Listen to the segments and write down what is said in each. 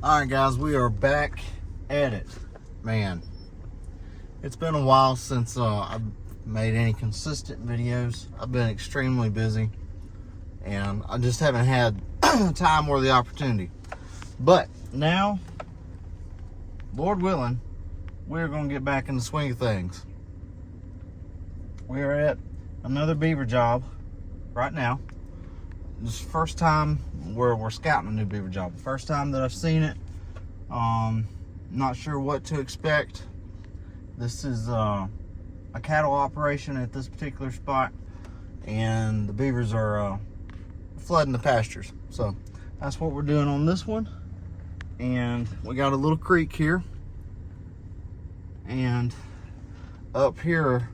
Alright guys, we are back at it. Man, it's been a while since I've made any consistent videos. I've been extremely busy and I just haven't had time or the opportunity. But now, Lord willing, we're going to get back in the swing of things. We are at another beaver job right now. This is the first time we're scouting a new beaver job. First time that I've seen it. Not sure what to expect. This is a cattle operation at this particular spot, and the beavers are flooding the pastures. So that's what we're doing on this one. And we got a little creek here, and up here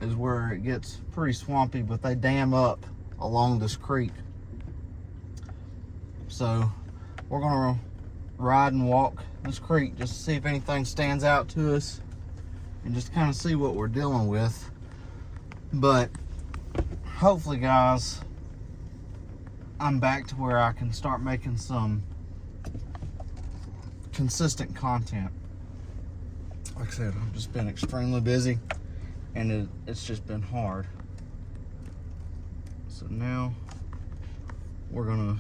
is where it gets pretty swampy, but they dam up along this creek. So we're gonna ride and walk this creek just to see if anything stands out to us and just kind of see what we're dealing with. But hopefully, guys, I'm back to where I can start making some consistent content. Like I said, I've just been extremely busy and it's just been hard. So now we're gonna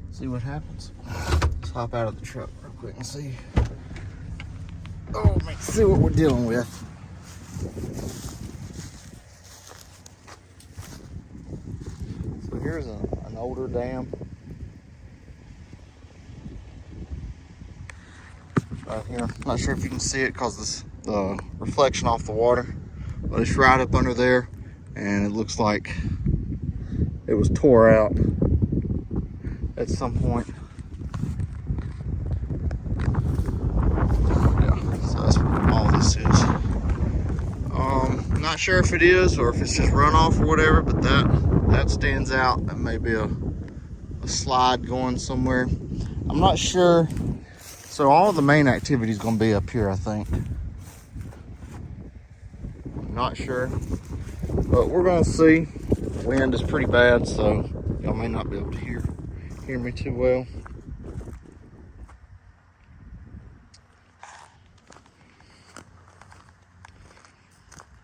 see what happens. Let's hop out of the truck real quick and see. Oh, man, see what we're dealing with. So here's an older dam. Right here. Not sure if you can see it because this the reflection off the water, but it's right up under there, and it looks like it was tore out at some point. Yeah, so that's what all this is. Not sure if it is or if it's just runoff or whatever, but that stands out. That may be a slide going somewhere. I'm not sure. So all the main activity is going to be up here, I think. I'm not sure, but we're going to see. The wind is pretty bad, so y'all may not be able to hear me too well.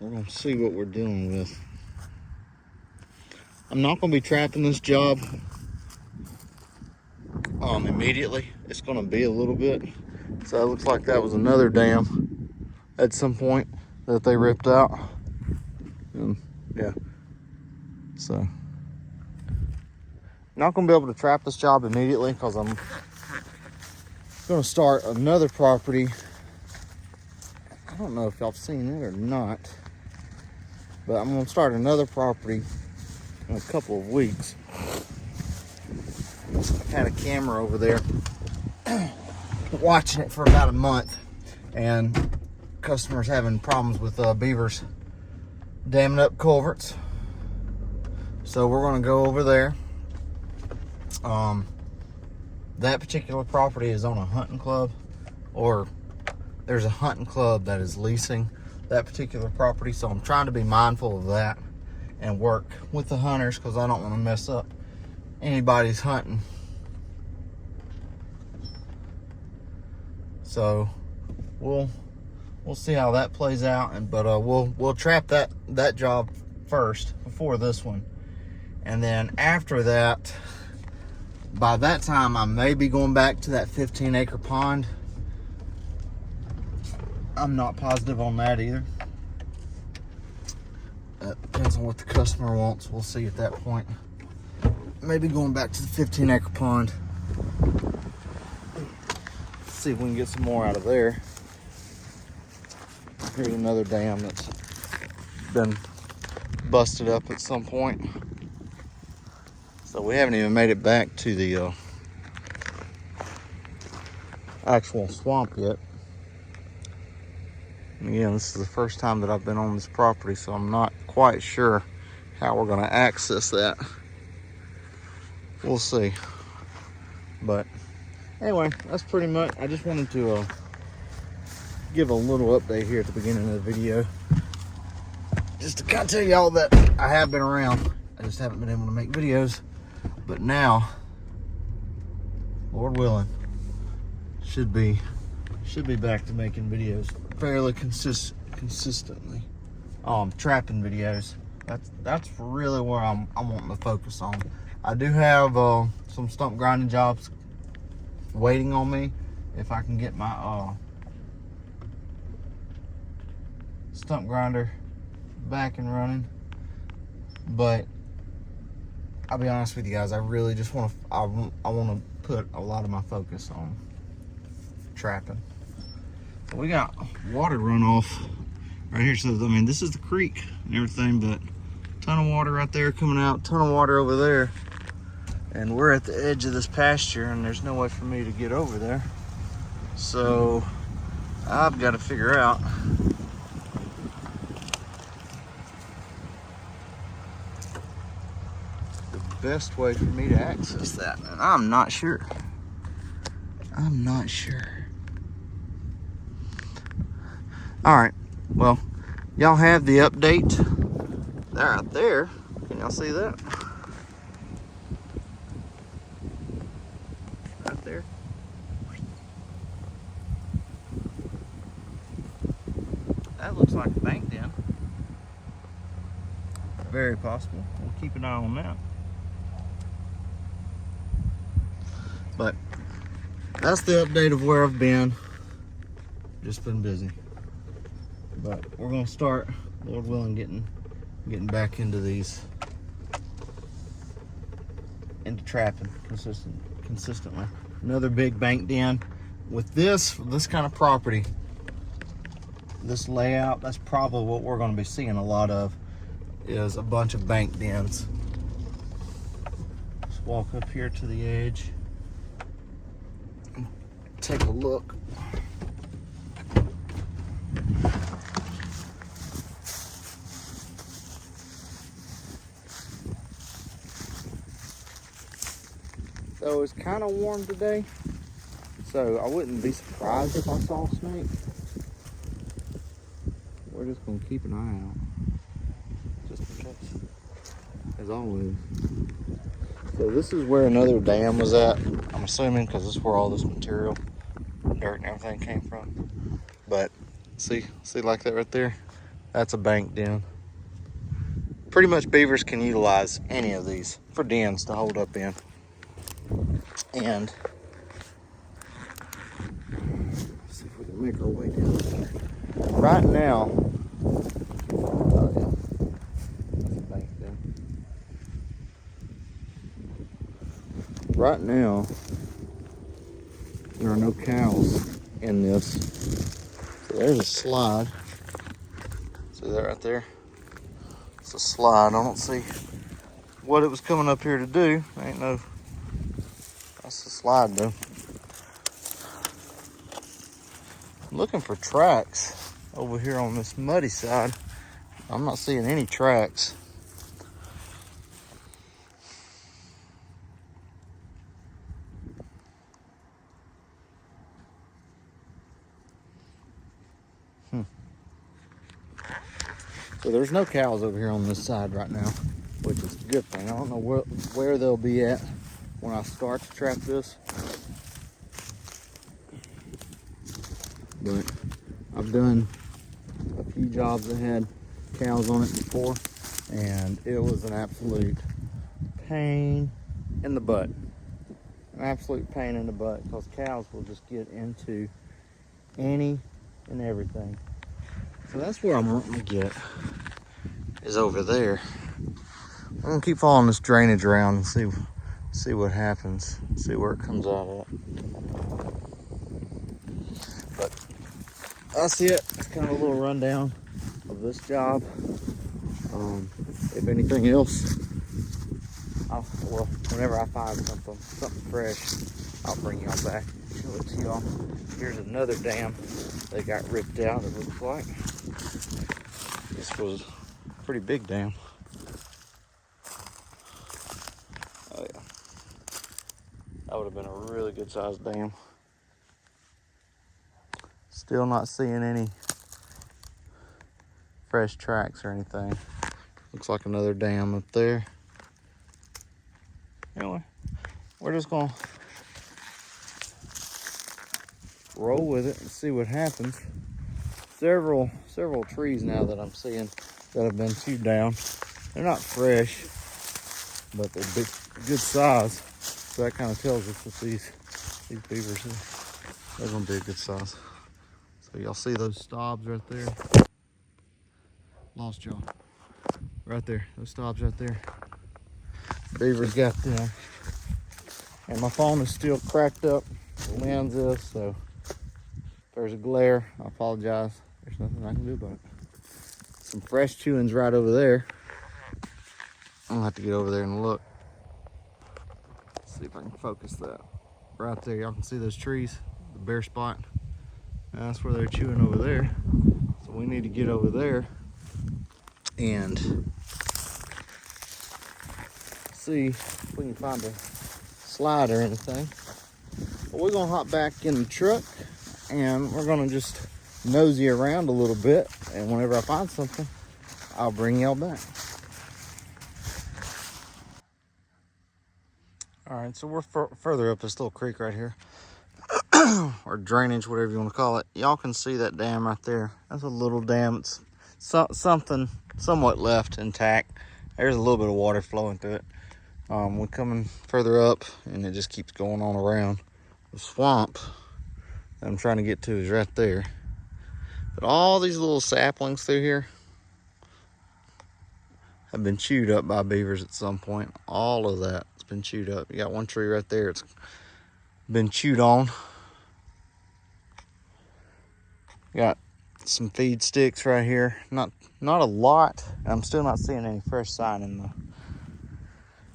We're going to see what we're dealing with. I'm not going to be trapping this job immediately. It's going to be a little bit. So it looks like that was another dam at some point that they ripped out. Yeah. So not going to be able to trap this job immediately because I'm going to start another property. I don't know if y'all have seen it or not, but I'm going to start another property in a couple of weeks. I've had a camera over there watching it for about a month, and customers having problems with beavers damming up culverts. So we're going to go over there. That particular property is on a hunting club, or there's a hunting club that is leasing that particular property. So I'm trying to be mindful of that and work with the hunters because I don't want to mess up anybody's hunting. So we'll see how that plays out, but we'll trap that job first before this one, and then after that, by that time I may be going back to that 15-acre pond. I'm not positive on that either. That depends on what the customer wants. We'll see at that point. Maybe going back to the 15-acre pond. See if we can get some more out of there. Here's another dam that's been busted up at some point. So we haven't even made it back to the actual swamp yet. And again, this is the first time that I've been on this property, so I'm not quite sure how we're going to access that. We'll see. But anyway, that's pretty much, I just wanted to give a little update here at the beginning of the video, just to kind of tell y'all that I have been around I just haven't been able to make videos. But now, Lord willing, should be back to making videos fairly consistently. Trapping videos. That's really where I'm wanting to focus on. I do have some stump grinding jobs waiting on me if I can get my stump grinder back and running. But I'll be honest with you guys, I really just want to put a lot of my focus on trapping. So we got water runoff right here. So I mean, this is the creek and everything, but ton of water right there coming out, ton of water over there. And we're at the edge of this pasture and there's no way for me to get over there. So I've got to figure out the best way for me to access that. And I'm not sure. All right, well, y'all have the update. They're out there. Can y'all see that? Right there. That looks like a bank den. Very possible. We'll keep an eye on that. But that's the update of where I've been. Just been busy. But we're gonna start, Lord willing, getting back into trapping consistently. Another big bank den. With this kind of property, this layout, that's probably what we're gonna be seeing a lot of, is a bunch of bank dens. Let's walk up here to the edge and take a look. So it's kind of warm today, so I wouldn't be surprised if I saw a snake. We're just gonna keep an eye out, just in case, as always. So this is where another dam was at, I'm assuming, because this is where all this material, dirt and everything came from. But see like that right there? That's a bank den. Pretty much beavers can utilize any of these for dens to hold up in. And let's see if we can make our way down there. Right now, oh yeah, that's a bank den. Right now, there are no cows in this. So there's a slide. See that right there? It's a slide. I don't see what it was coming up here to do. Ain't no. That's the slide though. I'm looking for tracks over here on this muddy side. I'm not seeing any tracks. So there's no cows over here on this side right now, which is a good thing. I don't know where they'll be at when I start to trap this. But I've done a few jobs that had cows on it before, and it was an absolute pain in the butt. An absolute pain in the butt, because cows will just get into any and everything. So that's where I'm wanting to get, is over there. I'm gonna keep following this drainage around and see what happens, see where it comes out at. But that's it. It's kind of a little rundown of this job. If anything else, well, whenever I find something fresh, I'll bring y'all back and show it to y'all. Here's another dam they got ripped out, it looks like. This was a pretty big dam. Oh yeah. That would have been a really good sized dam. Still not seeing any fresh tracks or anything. Looks like another dam up there. Anyway, we're just gonna roll with it and see what happens. Several trees now that I'm seeing that have been chewed down. They're not fresh, but they're big, good size. So that kind of tells us that these beavers, they're gonna be a good size. So y'all see those stobs right there? Lost y'all. Right there, those stobs right there. Beavers got them. And my phone is still cracked up. The lens is, so if there's a glare, I apologize. There's nothing I can do about it. Some fresh chewings right over there. I'm gonna have to get over there and look. See if I can focus that. Right there, y'all can see those trees, the bare spot. And that's where they're chewing over there. So we need to get over there and see if we can find a slide or anything. But we're gonna hop back in the truck and we're gonna just nosy around a little bit. And whenever I find something, I'll bring y'all back. All right, so we're further up this little creek right here. Or drainage, whatever you want to call it. Y'all can see that dam right there. That's a little dam. It's something somewhat left intact. There's a little bit of water flowing through it. We're coming further up and it just keeps going on around. The swamp that I'm trying to get to is right there. But all these little saplings through here have been chewed up by beavers at some point. All of that has been chewed up. You got one tree right there, it's been chewed on. Got some feed sticks right here. Not a lot. I'm still not seeing any fresh sign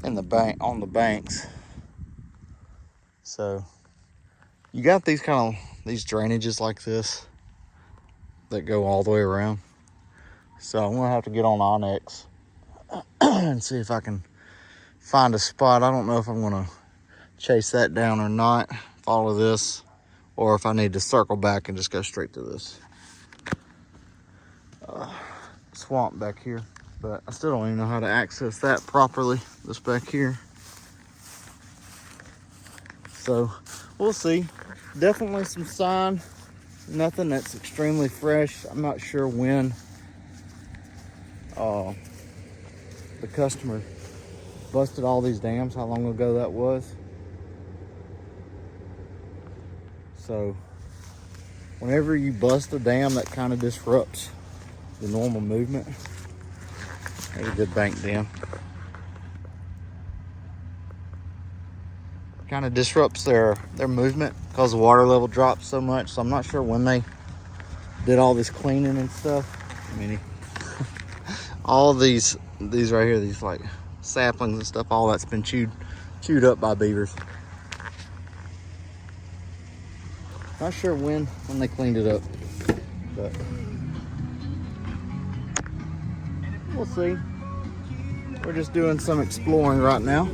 in the bank on the banks. So you got these drainages like this that go all the way around. So I'm gonna have to get on Onyx and see if I can find a spot. I don't know if I'm gonna chase that down or not, follow this, or if I need to circle back and just go straight to this swamp back here. But I still don't even know how to access that properly, this back here. So we'll see. Definitely some sign, nothing that's extremely fresh. I'm not sure when the customer busted all these dams, how long ago that was. So whenever you bust a dam, that kind of disrupts the normal movement. There's a good bank dam. Kind of disrupts their movement because the water level drops so much. So I'm not sure when they did all this cleaning and stuff. I mean, all these right here, these like saplings and stuff, all that's been chewed up by beavers. Not sure when they cleaned it up, but we'll see. We're just doing some exploring right now.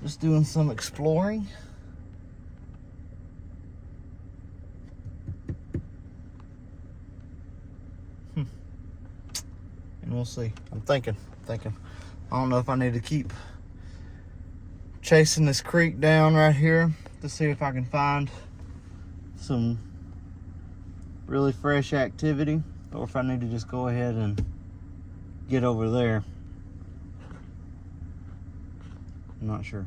Just doing some exploring. And we'll see. I'm thinking. I don't know if I need to keep chasing this creek down right here to see if I can find some really fresh activity, or if I need to just go ahead and get over there. I'm not sure.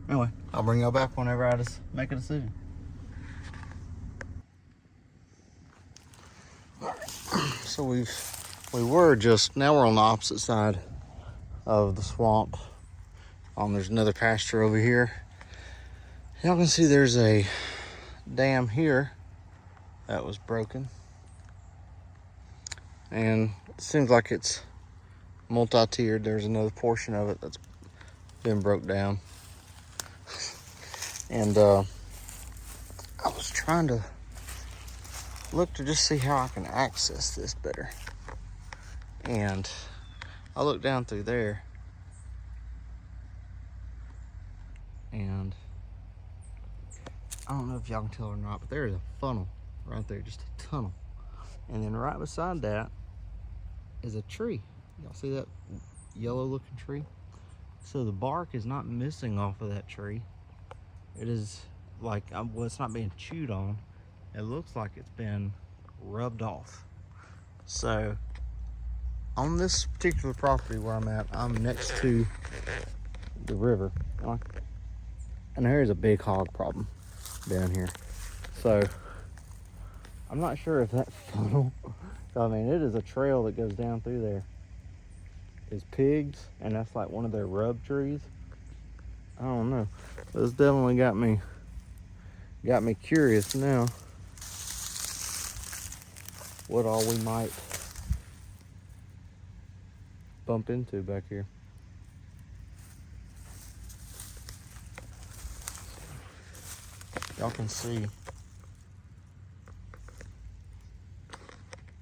Anyway, I'll bring y'all back whenever I just make a decision. So now we're on the opposite side of the swamp. There's another pasture over here. Y'all can see there's a dam here that was broken. And it seems like it's multi-tiered. There's another portion of it that's been broke down. And I was trying to look to just see how I can access this better. And I looked down through there, and I don't know if y'all can tell or not, but there is a funnel right there, just a tunnel. And then right beside that is a tree. Y'all see that yellow looking tree? So the bark is not missing off of that tree. It is like, well, it's not being chewed on. It looks like it's been rubbed off. So on this particular property where I'm at, I'm next to the river. And there's a big hog problem down here. So I'm not sure if that funnel, I mean, it is a trail that goes down through there, is pigs, and that's like one of their rub trees. I don't know. This definitely got me curious now what all we might bump into back here. Y'all can see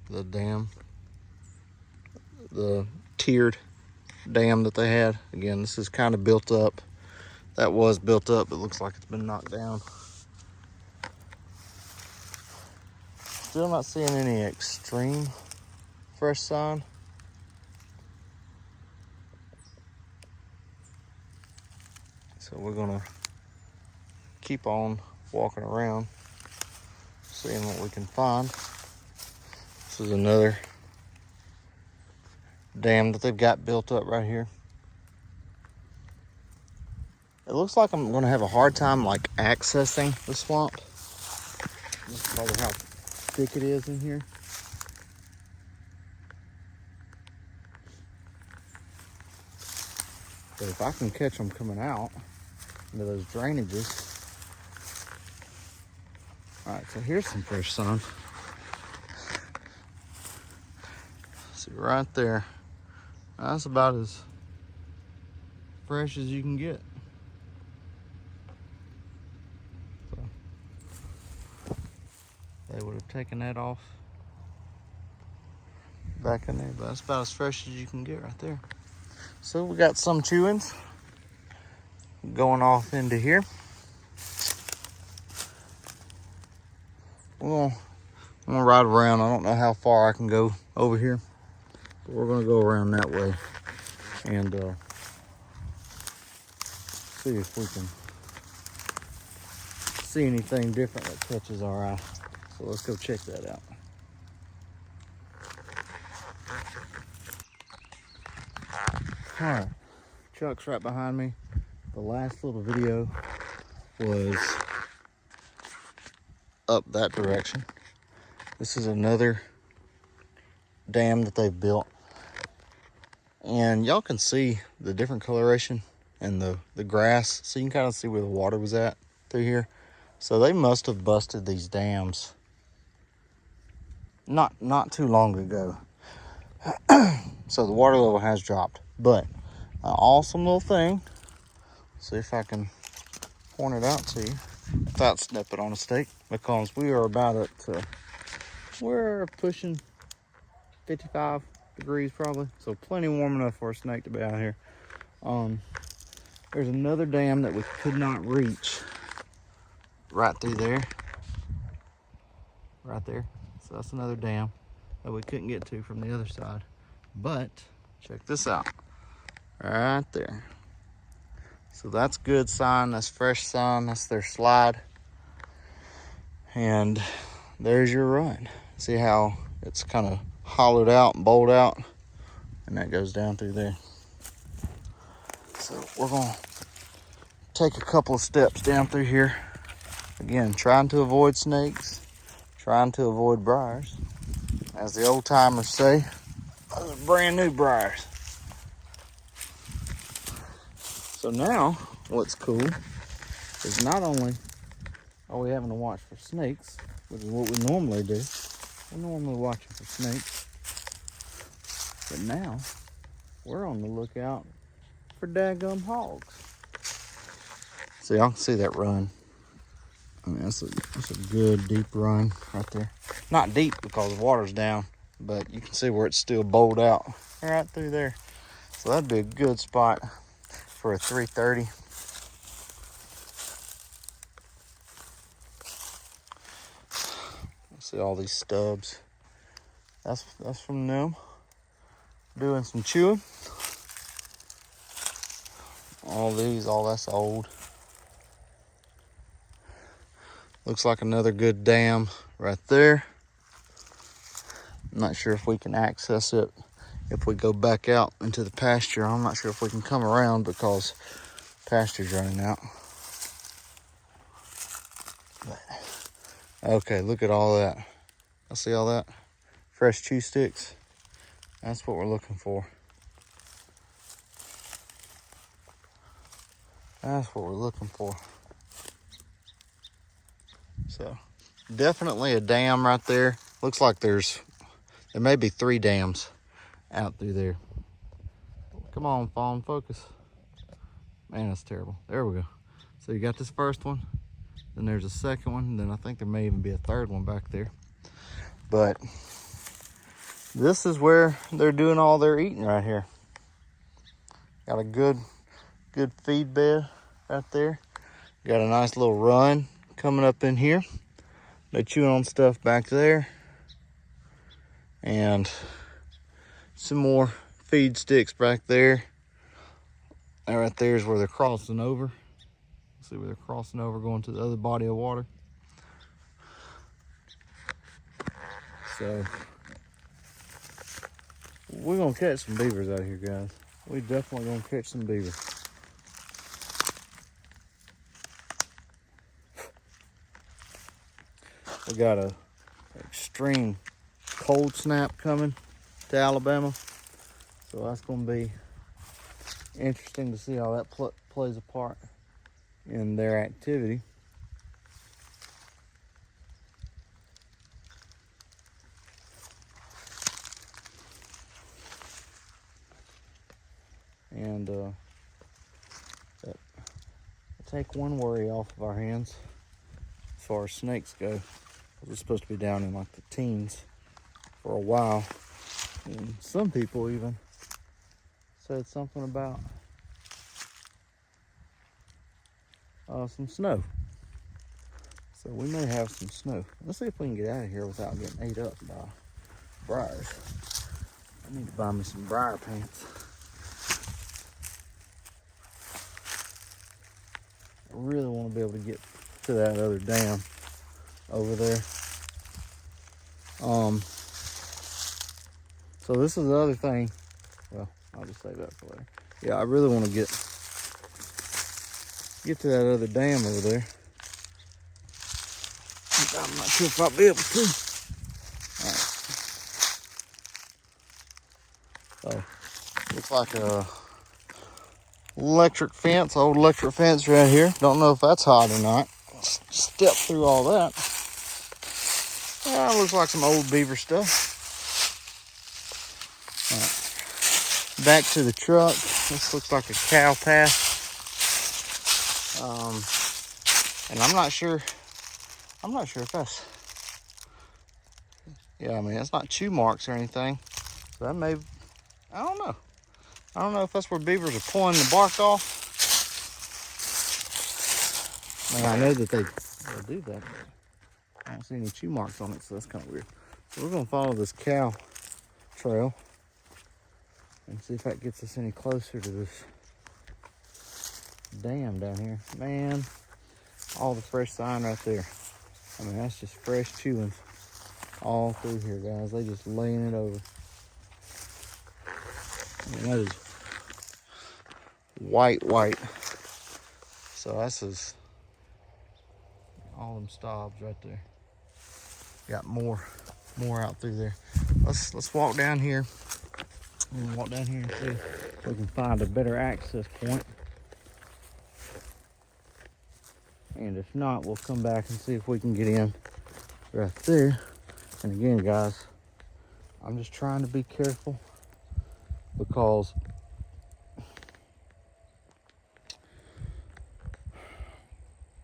the dam, the tiered dam that they had. Again, this is kind of built up. That was built up. It looks like it's been knocked down. Still not seeing any extreme fresh sign. So we're gonna keep on walking around, seeing what we can find. This is another dam that they've got built up right here. It looks like I'm gonna have a hard time like accessing the swamp. That's probably how thick it is in here. But if I can catch them coming out into those drainages. All right, so here's some fresh sun. See right there. That's about as fresh as you can get. So they would have taken that off back in there, but that's about as fresh as you can get right there. So we got some chewings going off into here. I'm gonna ride around. I don't know how far I can go over here, but we're gonna go around that way and see if we can see anything different that catches our eye. So let's go check that out. All right, Chuck's right behind me. The last little video was up that direction. This is another dam that they've built. And y'all can see the different coloration and the grass. So you can kind of see where the water was at through here. So they must have busted these dams not too long ago. So the water level has dropped. But an awesome little thing. See if I can point it out to you without snipping on a stake, because we are about at we're pushing 55 degrees probably, so plenty warm enough for a snake to be out here. There's another dam that we could not reach right through there, right there. So that's another dam that we couldn't get to from the other side. But check this out right there. So that's good sign. That's fresh sign. That's their slide. And there's your run. See how it's kind of hollowed out and bowled out, and that goes down through there. So we're gonna take a couple of steps down through here. Again, trying to avoid snakes, trying to avoid briars. As the old timers say, those are brand new briars. So now, what's cool is not only are we having to watch for snakes, which is what we normally do. We're normally watching for snakes. But now, we're on the lookout for daggum hogs. So y'all can see that run. I mean, that's a good deep run right there. Not deep because the water's down, but you can see where it's still bowled out right through there. So that'd be a good spot for a 330. See all these stubs. That's from them doing some chewing. All these, all that's old. Looks like another good dam right there. I'm not sure if we can access it if we go back out into the pasture. I'm not sure if we can come around because pasture's running out. But, okay, look at all that. I see all that? Fresh chew sticks. That's what we're looking for. That's what we're looking for. So, definitely a dam right there. Looks like there may be 3 dams out through there. Come on, phone, focus. Man, that's terrible. There we go. So you got this first one, then there's a second one, and then I think there may even be a third one back there. But this is where they're doing all their eating right here. Got a good feed bed right there. Got a nice little run coming up in here. They're chewing on stuff back there. And some more feed sticks back there. And right there is where they're crossing over. See where they're crossing over, going to the other body of water. So we're gonna catch some beavers out here, guys. We definitely gonna catch some beavers. We got a extreme cold snap coming to Alabama, so that's gonna be interesting to see how that plays a part in their activity. And take one worry off of our hands as far as snakes go. We're supposed to be down in like the teens for a while, and some people even said something about some snow. So we may have some snow. Let's see if we can get out of here without getting ate up by briars. I need to buy me some briar pants. I really want to be able to get to that other dam over there. So this is the other thing. Well, I'll just save that for later. Yeah, I really want to get to that other dam over there. I'm not sure if I'll be able to. All right. So, looks like a electric fence, old electric fence right here. Don't know if that's hot or not. Step through all that. Yeah, looks like some old beaver stuff. All right. Back to the truck. This looks like a cow path. And I'm not sure if that's, yeah, I mean, it's not chew marks or anything. So that may, I don't know. I don't know if that's where beavers are pulling the bark off. I mean, I know that they'll do that, but I don't see any chew marks on it, so that's kind of weird. So we're gonna follow this cow trail and see if that gets us any closer to this dam down here. Man, all the fresh sign right there. I mean, that's just fresh chewing all through here, guys. They just laying it over. I mean, that is white. So that's all them stobs right there. Got more out through there. Let's walk down here. We'll walk down here and see if we can find a better access point. And if not, we'll come back and see if we can get in right there. And again, guys, I'm just trying to be careful because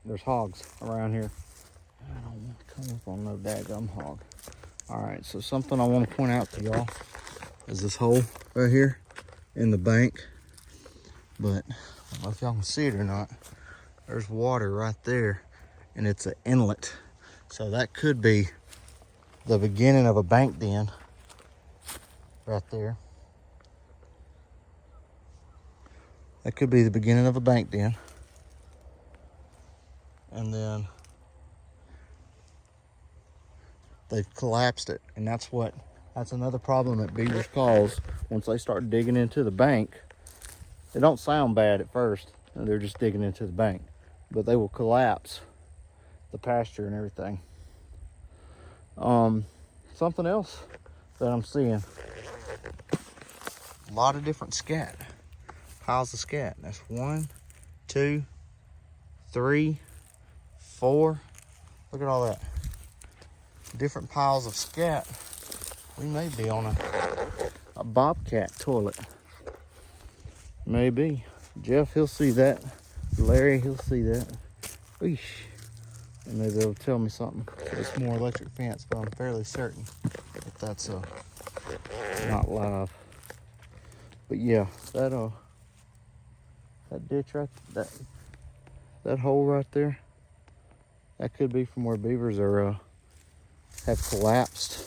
there's hogs around here. I don't want to come up on no daggum hog. All right, so something I want to point out to y'all is this hole right here in the bank. But I don't know if y'all can see it or not. There's water right there, and it's an inlet. So that could be the beginning of a bank den right there. That could be the beginning of a bank den. And then they've collapsed it. And that's another problem that beavers cause once they start digging into the bank. They don't sound bad at first. They're just digging into the bank. But they will collapse the pasture and everything. Something else that I'm seeing. A lot of different scat. Piles of scat. That's 1, 2, 3, 4. Look at all that. Different piles of scat. We may be on a bobcat toilet. Maybe. Jeff, he'll see that. Larry, he'll see that. Eesh. And maybe they'll tell me something. It's more electric fence, but I'm fairly certain that that's not live. But yeah, that ditch right, that hole right there, that could be from where beavers are have collapsed.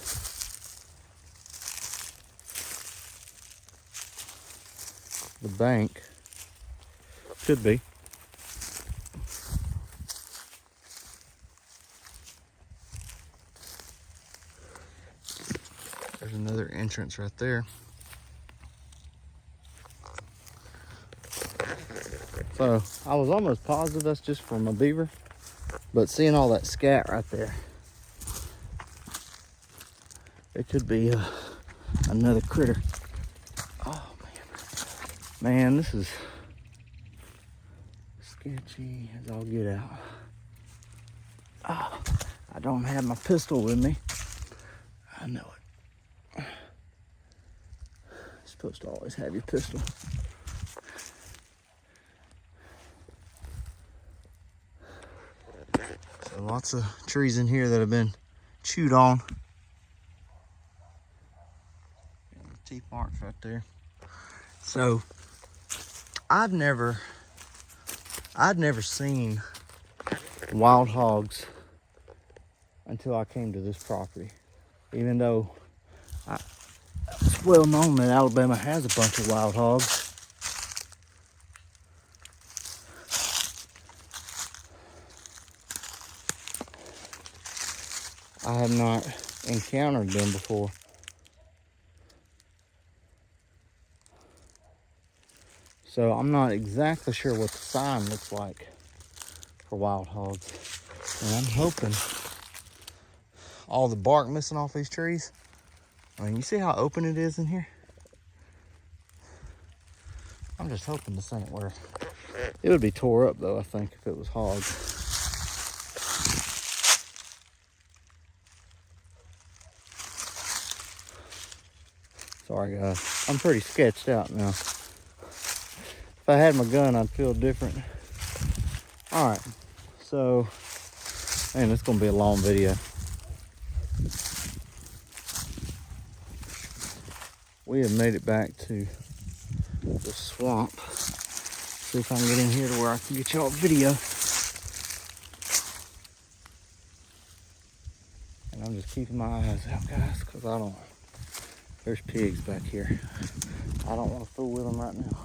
The bank could be. There's another entrance right there. So I was almost positive that's just from a beaver, but seeing all that scat right there, it could be another critter. Oh man, this is sketchy as all get out. Oh, I don't have my pistol with me. I know it. You're supposed to always have your pistol. So lots of trees in here that have been chewed on. Teeth marks right there. So I'd never seen wild hogs until I came to this property. Even though it's well known that Alabama has a bunch of wild hogs. I have not encountered them before. So I'm not exactly sure what the sign looks like for wild hogs. And I'm hoping all the bark missing off these trees. I mean, you see how open it is in here? I'm just hoping this ain't where it would be tore up though, I think, if it was hogs. Sorry guys, I'm pretty sketched out now. If I had my gun, I'd feel different. All right, so, man, it's gonna be a long video. We have made it back to the swamp. See if I can get in here to where I can get y'all a video. And I'm just keeping my eyes out, guys, because there's pigs back here. I don't want to fool with them right now.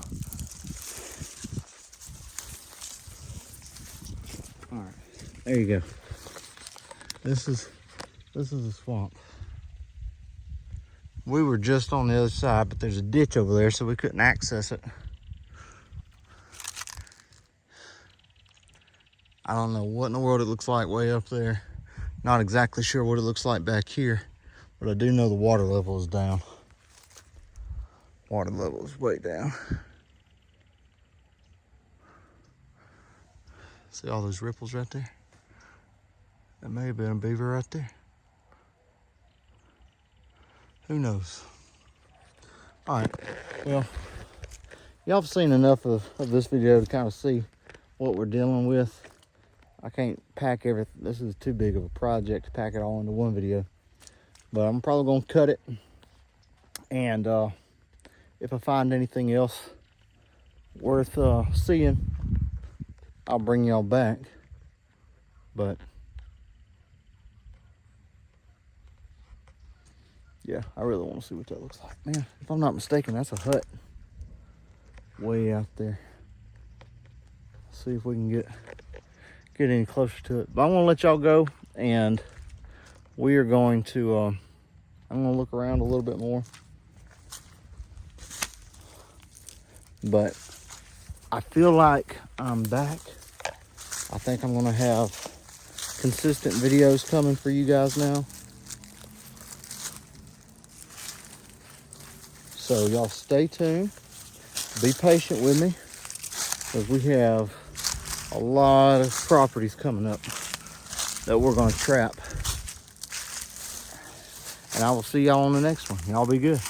All right, there you go. This is the swamp. We were just on the other side, but there's a ditch over there, so we couldn't access it. I don't know what in the world it looks like way up there. Not exactly sure what it looks like back here, but I do know the water level is down. Water level is way down. See all those ripples right there? That may have been a beaver right there. Who knows? All right, well, y'all have seen enough of this video to kind of see what we're dealing with. I can't pack everything. This is too big of a project to pack it all into one video. But I'm probably gonna cut it. And if I find anything else worth seeing, I'll bring y'all back. But yeah, I really want to see what that looks like. Man, if I'm not mistaken, that's a hut way out there. see if we can get any closer to it. But I'm gonna let y'all go, and we are going to, I'm gonna look around a little bit more. But I feel like I'm back. I think I'm gonna have consistent videos coming for you guys now. So y'all stay tuned. Be patient with me, because we have a lot of properties coming up that we're gonna trap. And I will see y'all on the next one. Y'all be good.